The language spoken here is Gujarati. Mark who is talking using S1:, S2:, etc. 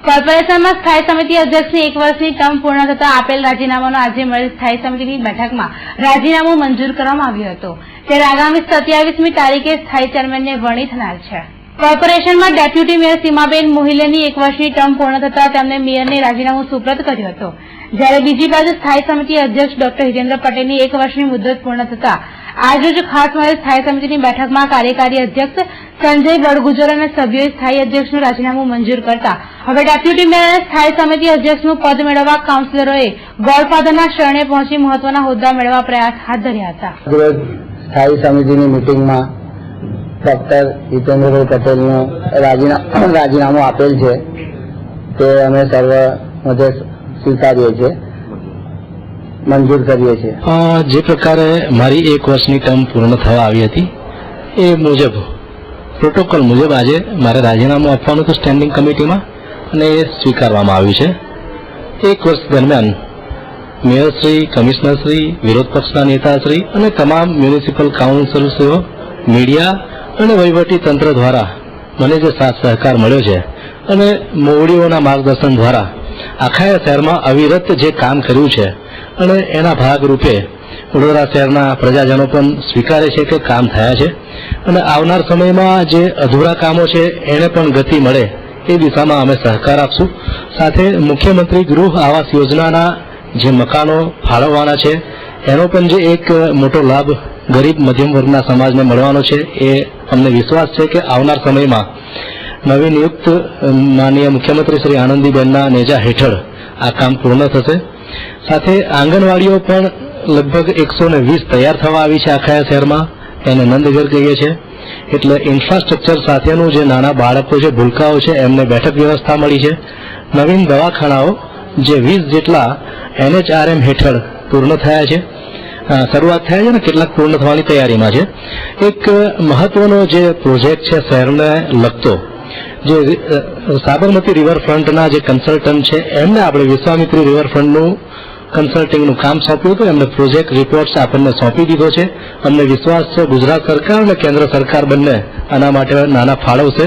S1: કોર્પોરેશનમાં સ્થાયી સમિતિ અધ્યક્ષની 1 વર્ષની ટર્મ પૂર્ણ થતા આપેલ રાજીનામાનો આજે મળેલ સ્થાયી સમિતિની બેઠકમાં રાજીનામું મંજૂર કરવામાં આવ્યું હતું. ત્યારે આગામી 27મી તારીખે સ્થાયી ચેરમેનને વરણી થનાર છે. કોર્પોરેશનમાં ડેપ્યુટી મેયર સીમાબેન મોહિલેની 1 વર્ષની ટર્મ પૂર્ણ થતા તેમને મેયરને રાજીનામું સુપ્રત કર્યું હતું. જ્યારે બીજી બાજુ સ્થાયી સમિતિ અધ્યક્ષ ડોક્ટર હિતેન્દ્ર પટેલની 1 વર્ષની મુદત પૂર્ણ થતા આજરોજ ખાસ મળેલ સ્થાયી સમિતિની બેઠકમાં કાર્યકારી અધ્યક્ષ સંજય બળગુજર અને સભ્યોએ સ્થાયી અધ્યક્ષનું રાજીનામું મંજૂર કરતા હવે ડેપ્યુટી મેયર અને સ્થાયી સમિતિ અધ્યક્ષનું પદ મેળવવા કાઉન્સિલરોએ ગોડફાધરના શરણે પહોંચી મહત્વના હોદ્દા મેળવવા પ્રયાસ હાથ ધર્યા હતા.
S2: સ્થાયી સમિતિની મિટિંગમાં ડોક્ટર હિતેન્દ્રભાઈ પટેલનું રાજીનામું આપેલ છે તે અમે સર્વ મતે સ્વીકારીએ છીએ, મંજૂર કરીએ છીએ.
S3: જે પ્રકારે મારી 1 વર્ષની ટર્મ પૂર્ણ થવા આવી હતી એ મુજબ પ્રોટોકોલ મુજબ આજે મારે રાજીનામું આપવાનું હતું સ્ટેન્ડિંગ કમિટીમાં અને એ સ્વીકારવામાં આવ્યું છે. 1 વર્ષ દરમિયાન મેયરશ્રી, કમિશનરશ્રી, વિરોધ પક્ષના નેતાશ્રી અને તમામ મ્યુનિસિપલ કાઉન્સિલશ્રીઓ, મીડિયા અને વહીવટી તંત્ર દ્વારા મને જે સાથ સહકાર મળ્યો છે અને મોવડીઓના માર્ગદર્શન દ્વારા આખા શહેરમાં અવિરત જે કામ કર્યું છે અને એના ભાગરૂપે વડોદરા શહેરના પ્રજાજનો પણ સ્વીકારે છે કે કામ થયા છે અને આવનાર સમયમાં જે અધૂરા કામો છે એને પણ ગતિ મળે એ દિશામાં અમે સહકાર આપશું. સાથે મુખ્યમંત્રી ગૃહ આવાસ યોજનાના જે મકાનો ફાળવવાના છે એનો પણ જે એક મોટો લાભ ગરીબ મધ્યમ વર્ગના સમાજને મળવાનો છે એ અમને વિશ્વાસ છે કે આવનાર સમયમાં નવી નિયુક્ત માનનીય મુખ્યમંત્રી શ્રી આનંદીબેનના નેજા હેઠળ આ કામ પૂર્ણ થશે. સાથે આંગણવાડીઓ પણ લગભગ 120 તૈયાર થવા આવી છે આખા શહેરમાં, એને નંદઘર કહીએ છીએ. એટલે ઇન્ફ્રાસ્ટ્રક્ચર સાથેનું જે નાના બાળકો છે, ભૂલકાઓ છે, એમને બેઠક વ્યવસ્થા મળી છે. નવીન દવાખાનાઓ જે 20 જેટલા NHRM હેઠળ પૂર્ણ થયા છે, શરૂઆત થયા છે ને કેટલાક પૂર્ણ થવાની તૈયારીમાં છે. એક મહત્વનો જે પ્રોજેક્ટ છે શહેરને લગતો, જે સાબરમતી રિવરફ્રન્ટના જે કન્સલ્ટન્ટ છે એમને આપણે વિશ્વામિત્રી રિવરફ્રન્ટનું કન્સલ્ટિંગનું કામ સોંપ્યું હતું. એમને પ્રોજેક્ટ રિપોર્ટ્સ આપણને સોંપી દીધો છે. અમને વિશ્વાસ છે ગુજરાત સરકાર અને કેન્દ્ર સરકાર બંને આના માટે નાના ફાળવશે.